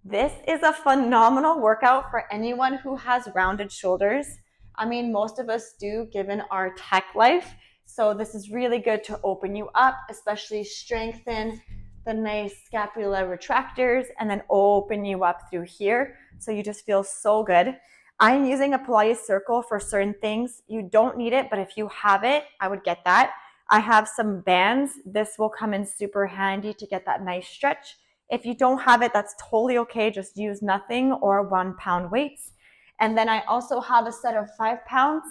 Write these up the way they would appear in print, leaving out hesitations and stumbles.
This is a phenomenal workout for anyone who has rounded shoulders. I mean, most of us do given our tech life. So this is really good to open you up, especially strengthen the nice scapula retractors and then open you up through here. So you just feel so good. I'm using a Pilates circle for certain things. You don't need it, but if you have it, I would get that. I have some bands. This will come in super handy to get that nice stretch. If you don't have it, that's totally okay. Just use nothing or 1 pound weights. And then I also have a set of 5 pounds.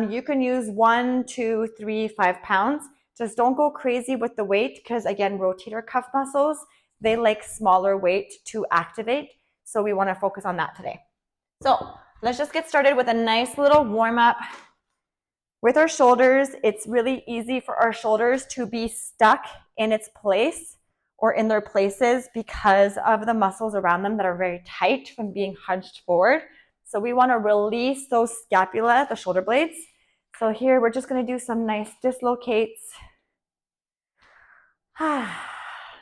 You can use 1, 2, 3, 5 pounds. Just don't go crazy with the weight because, again, rotator cuff muscles, they like smaller weight to activate. So we want to focus on that today. So let's just get started with a nice little warm up. With our shoulders, it's really easy for our shoulders to be stuck in its place or in their places because of the muscles around them that are very tight from being hunched forward. So we want to release those scapula, the shoulder blades. So here we're just going to do some nice dislocates.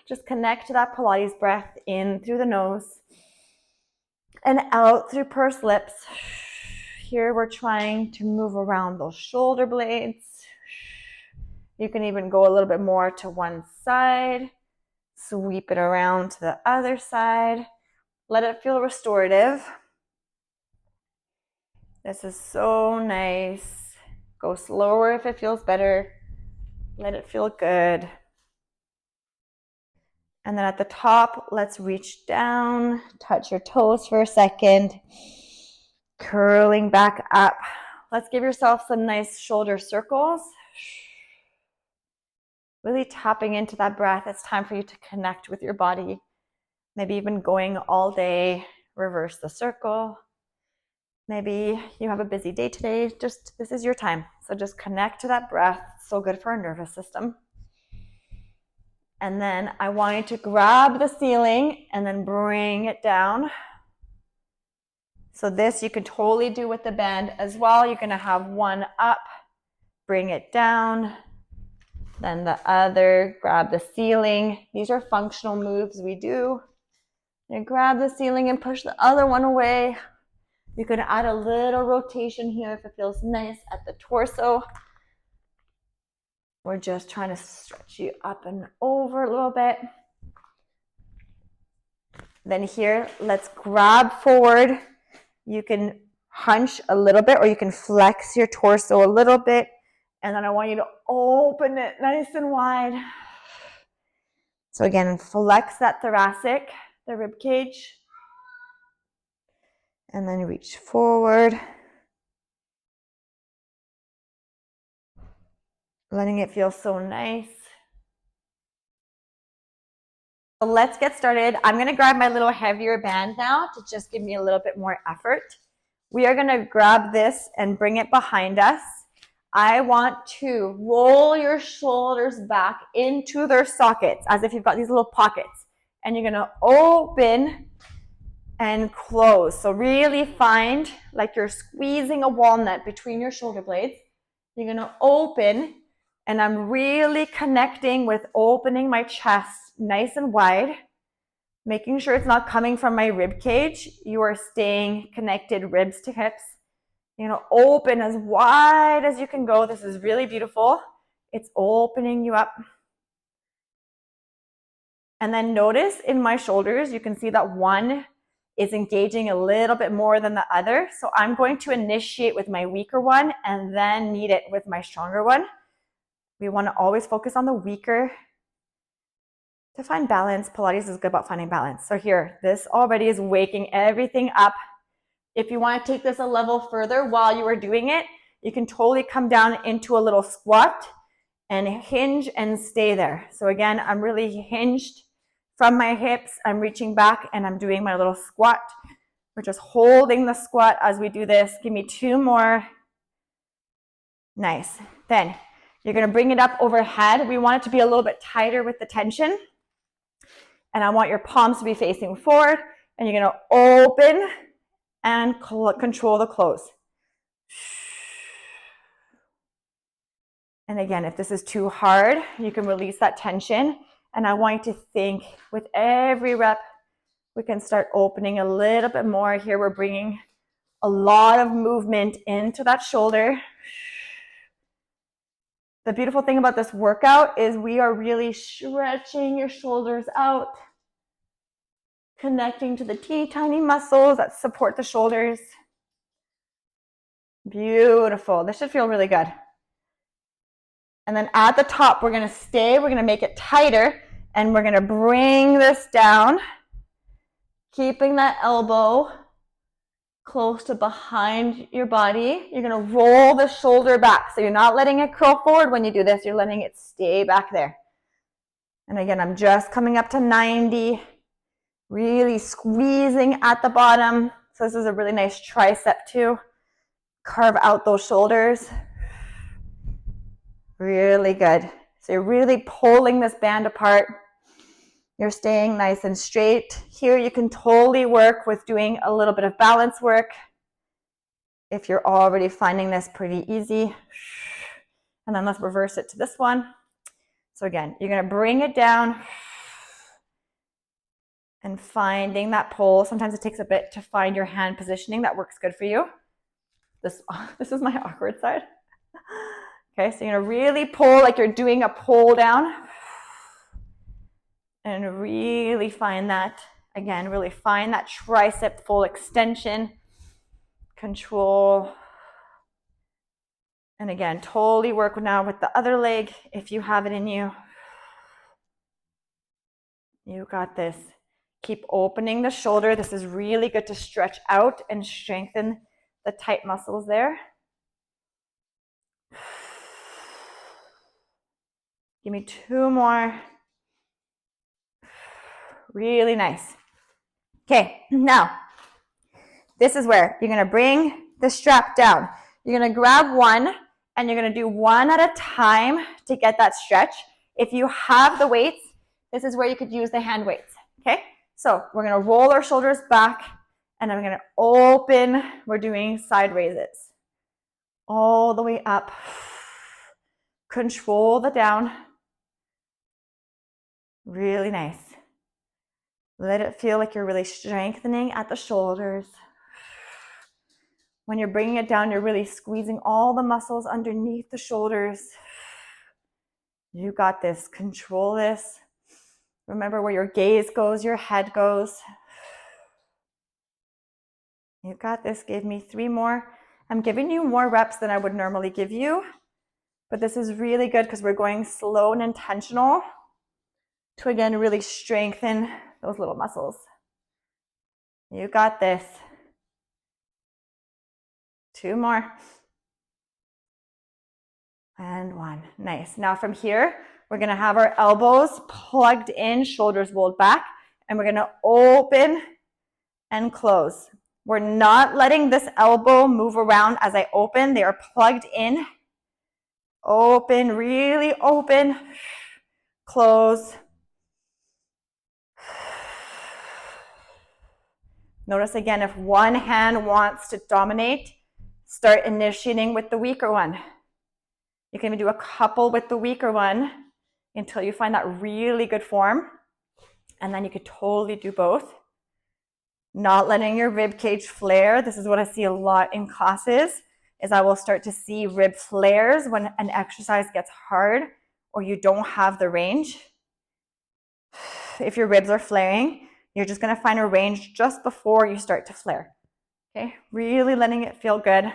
Just connect to that Pilates breath in through the nose and out through pursed lips. Here we're trying to move around those shoulder blades. You can even go a little bit more to one side. Sweep it around to the other side. Let it feel restorative. This is so nice. Go slower if it feels better. Let it feel good. And then at the top, let's reach down, touch your toes for a second, curling back up. Let's give yourself some nice shoulder circles. Really tapping into that breath. It's time for you to connect with your body. Maybe even going all day, reverse the circle. Maybe you have a busy day today. This is your time. So just connect to that breath. It's so good for our nervous system. And then I want you to grab the ceiling and then bring it down. So this you can totally do with the band as well. You're going to have one up, bring it down, then the other, grab the ceiling. These are functional moves we do. You grab the ceiling and push the other one away. You can add a little rotation here if it feels nice at the torso. We're just trying to stretch you up and over a little bit. Then here, let's grab forward. You can hunch a little bit or you can flex your torso a little bit. And then I want you to open it nice and wide. So again, flex that thoracic, the rib cage. And then reach forward. Letting it feel so nice. So let's get started. I'm going to grab my little heavier band now to just give me a little bit more effort. We are going to grab this and bring it behind us. I want to roll your shoulders back into their sockets as if you've got these little pockets. And you're going to open and close. So really find like you're squeezing a walnut between your shoulder blades. You're going to open, and I'm really connecting with opening my chest nice and wide, making sure it's not coming from my rib cage. You are staying connected ribs to hips. You know, open as wide as you can go. This is really beautiful. It's opening you up. And then notice in my shoulders, you can see that one is engaging a little bit more than the other. So I'm going to initiate with my weaker one and then meet it with my stronger one. We want to always focus on the weaker to find balance. Pilates is good about finding balance. So here, this already is waking everything up. If you want to take this a level further while you are doing it, you can totally come down into a little squat and hinge and stay there. So again, I'm really hinged from my hips. I'm reaching back and I'm doing my little squat. We're just holding the squat as we do this. Give me 2 more. Nice. Then you're going to bring it up overhead. We want it to be a little bit tighter with the tension. And I want your palms to be facing forward. And you're going to open and control the close. And again, if this is too hard, you can release that tension. And I want you to think with every rep, We can start opening a little bit more here. We're bringing a lot of movement into that shoulder. The beautiful thing about this workout is we are really stretching your shoulders out, connecting to the teeny tiny muscles that support the shoulders. Beautiful. This should feel really good. And then at the top, we're going to make it tighter, and we're going to bring this down, keeping that elbow close to behind your body. You're going to roll the shoulder back. So you're not letting it curl forward when you do this. You're letting it stay back there. And again, I'm just coming up to 90, really squeezing at the bottom. So this is a really nice tricep too. Carve out those shoulders. Really good. So you're really pulling this band apart. You're staying nice and straight. Here you can totally work with doing a little bit of balance work if you're already finding this pretty easy. And then let's reverse it to this one. So again, you're going to bring it down and finding that pull. Sometimes it takes a bit to find your hand positioning that works good for you. This is my awkward side. Okay, so you're going to really pull like you're doing a pull down. And really find that, again, really find that tricep full extension, control. And again, totally work now with the other leg if you have it in you. You got this. Keep opening the shoulder. This is really good to stretch out and strengthen the tight muscles there. Give me 2 more. Really nice. Okay, now, this is where you're going to bring the strap down. You're going to grab one, and you're going to do one at a time to get that stretch. If you have the weights, this is where you could use the hand weights, okay? So we're going to roll our shoulders back, and I'm going to open. We're doing side raises. All the way up. Control the down. Really nice. Let it feel like you're really strengthening at the shoulders. When you're bringing it down, you're really squeezing all the muscles underneath the shoulders. You got this. Control this. Remember where your gaze goes, your head goes. You got this. Give me 3 more. I'm giving you more reps than I would normally give you, but this is really good because we're going slow and intentional to, again, really strengthen those little muscles. You got this. 2 more. And 1. Nice. Now from here, we're going to have our elbows plugged in, shoulders rolled back, and we're going to open and close. We're not letting this elbow move around as I open. They are plugged in. Open, really open. Close. Notice again, if one hand wants to dominate, start initiating with the weaker one. You can even do a couple with the weaker one until you find that really good form. And then you could totally do both. Not letting your rib cage flare. This is what I see a lot in classes, is I will start to see rib flares when an exercise gets hard or you don't have the range. If your ribs are flaring, you're just going to find a range just before you start to flare. Okay, really letting it feel good.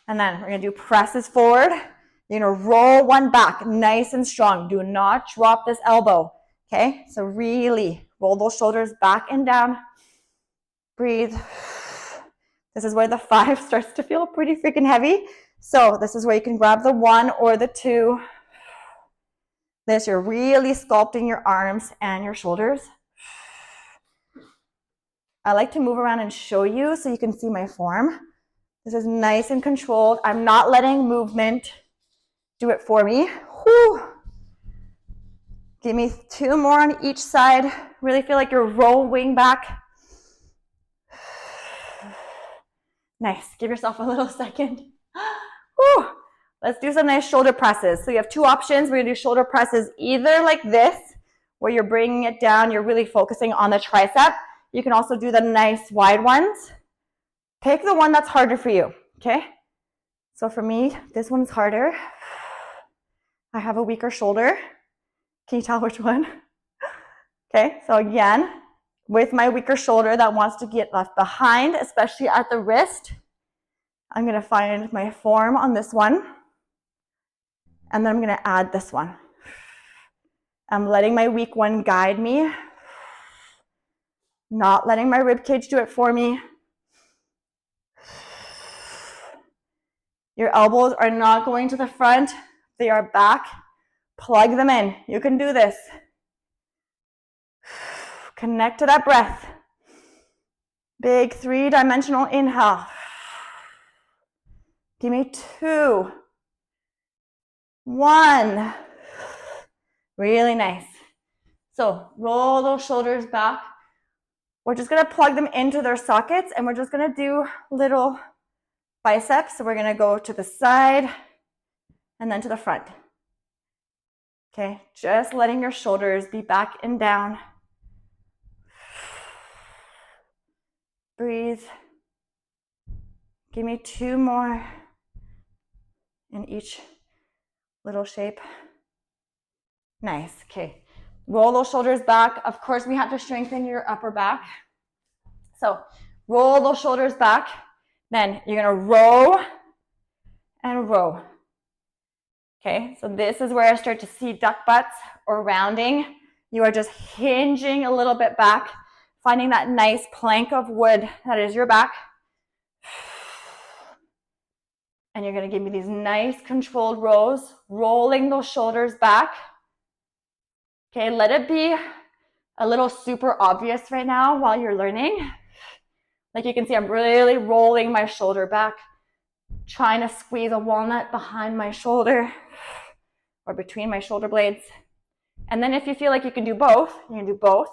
And then we're going to do presses forward. You're going to roll one back, nice and strong. Do not drop this elbow. Okay, so really roll those shoulders back and down. Breathe. This is where the 5 starts to feel pretty freaking heavy. So this is where you can grab the 1 or the 2. This, you're really sculpting your arms and your shoulders. I like to move around and show you so you can see my form. This is nice and controlled. I'm not letting movement do it for me. Whew. Give me 2 more on each side. Really feel like you're rolling back. Nice. Give yourself a little second. Whew. Let's do some nice shoulder presses. So you have 2 options. We're going to do shoulder presses either like this, where you're bringing it down, you're really focusing on the tricep. You can also do the nice wide ones. Pick the one that's harder for you, okay? So for me, this one's harder. I have a weaker shoulder. Can you tell which one? Okay, so again, with my weaker shoulder that wants to get left behind, especially at the wrist, I'm gonna find my form on this one, and then I'm gonna add this one. I'm letting my weak one guide me, not letting my rib cage do it for me. Your elbows are not going to the front, they are back. Plug them in. You can do this. Connect to that breath. Big 3-dimensional inhale. Give me 2, 1. Really nice. So roll those shoulders back. We're just gonna plug them into their sockets, and we're just gonna do little biceps. So we're gonna go to the side and then to the front. Okay, just letting your shoulders be back and down. Breathe. Give me 2 more in each little shape. Nice, okay. Roll those shoulders back. Of course, we have to strengthen your upper back. So roll those shoulders back. Then you're gonna row and row. Okay, so this is where I start to see duck butts or rounding. You are just hinging a little bit back, finding that nice plank of wood that is your back. And you're gonna give me these nice controlled rows, rolling those shoulders back. Okay, let it be a little super obvious right now while you're learning. Like you can see, I'm really rolling my shoulder back, trying to squeeze a walnut behind my shoulder or between my shoulder blades. And then if you feel like you can do both, you can do both.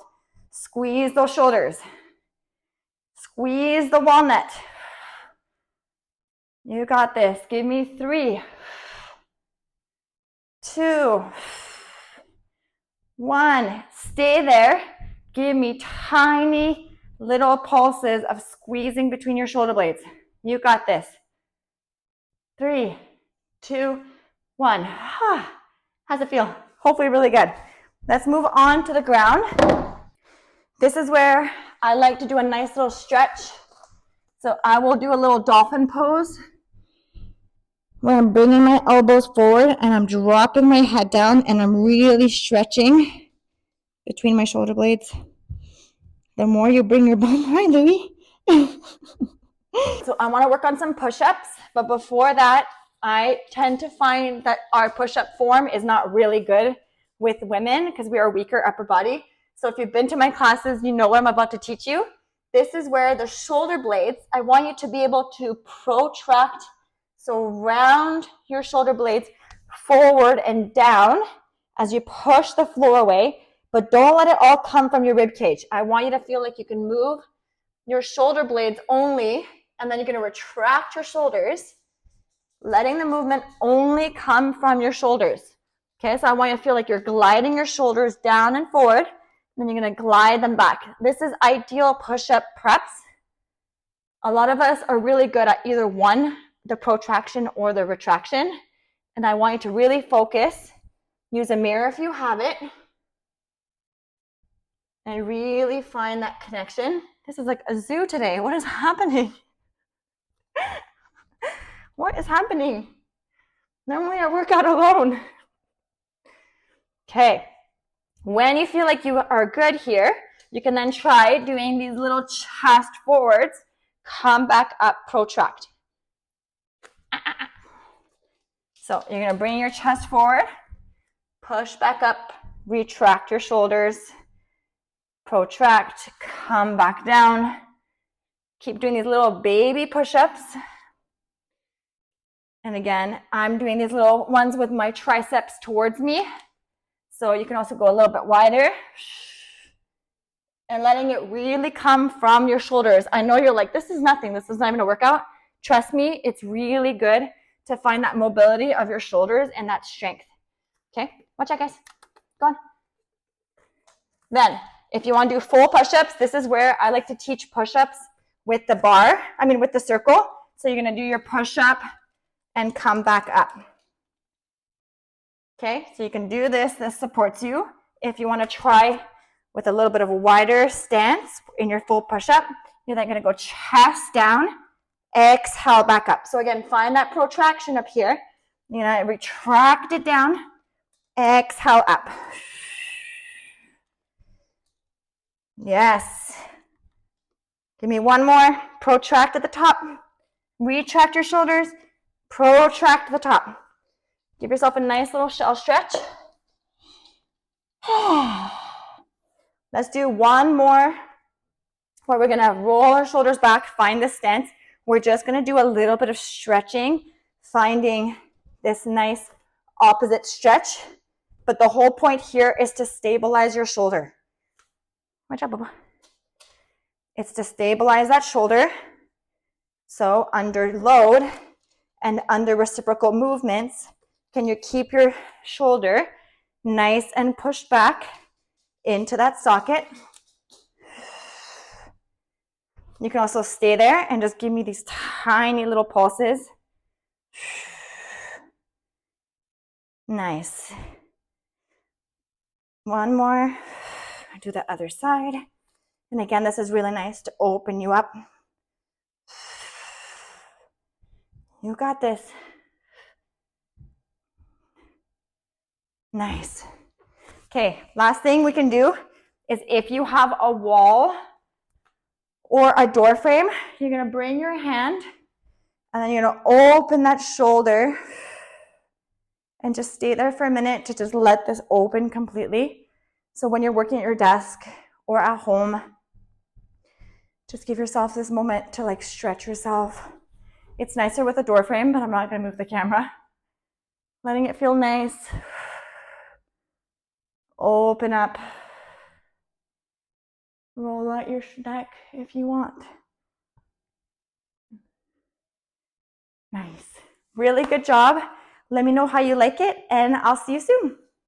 Squeeze those shoulders. Squeeze the walnut. You got this. Give me 3, 2, 1. Stay there. Give me tiny little pulses of squeezing between your shoulder blades. You got this. 3, 2, 1. How's it feel? Hopefully really good. Let's move on to the ground. This is where I like to do a nice little stretch. So I will do a little dolphin pose where I'm bringing my elbows forward and I'm dropping my head down and I'm really stretching between my shoulder blades. The more you bring your bum behind, Louis. So I want to work on some push-ups, but before that, I tend to find that our push-up form is not really good with women because we are weaker upper body. So if you've been to my classes, you know what I'm about to teach you. This is where the shoulder blades, I want you to be able to protract, so round your shoulder blades forward and down as you push the floor away, but don't let it all come from your rib cage. I want you to feel like you can move your shoulder blades only, and then you're going to retract your shoulders, letting the movement only come from your shoulders. Okay, so I want you to feel like you're gliding your shoulders down and forward, and then you're going to glide them back. This is ideal push-up preps. A lot of us are really good at either one, the protraction or the retraction, and I want you to really focus. Use a mirror if you have it, and really find that connection. This is like a zoo today. What is happening? What is happening? Normally I work out alone. Okay. When you feel like you are good here, you can then try doing these little chest forwards. Come back up, protract. So you're going to bring your chest forward, push back up, retract your shoulders, protract, come back down. Keep doing these little baby push-ups. And again, I'm doing these little ones with my triceps towards me. So you can also go a little bit wider. And letting it really come from your shoulders. I know you're like, this is nothing. This is not even a workout. Trust me, it's really good to find that mobility of your shoulders and that strength. Okay, watch out, guys. Go on. Then, if you want to do full push-ups, this is where I like to teach push-ups with the bar, with the circle. So you're going to do your push-up and come back up. Okay, so you can do this. This supports you. If you want to try with a little bit of a wider stance in your full push-up, you're then going to go chest down, exhale back up. So again, find that protraction up here. You're going to retract it down, exhale up. Yes. Give me one more. Protract at the top. Retract your shoulders. Protract the top. Give yourself a nice little shell stretch. Let's do one more where we're going to roll our shoulders back, find the stance. We're just going to do a little bit of stretching, finding this nice opposite stretch. But the whole point here is to stabilize your shoulder. Watch out, Bubba. It's to stabilize that shoulder. So under load and under reciprocal movements, can you keep your shoulder nice and pushed back into that socket? You can also stay there and just give me these tiny little pulses. Nice. One more. Do the other side. And again, this is really nice to open you up. You got this. Nice. Okay, last thing we can do is if you have a wall or a door frame, you're going to bring your hand and then you're going to open that shoulder and just stay there for a minute to just let this open completely. So when you're working at your desk or at home, just give yourself this moment to like stretch yourself. It's nicer with a door frame, but I'm not going to move the camera. Letting it feel nice. Open up. Roll out your neck if you want. Nice. Really good job. Let me know how you like it, and I'll see you soon.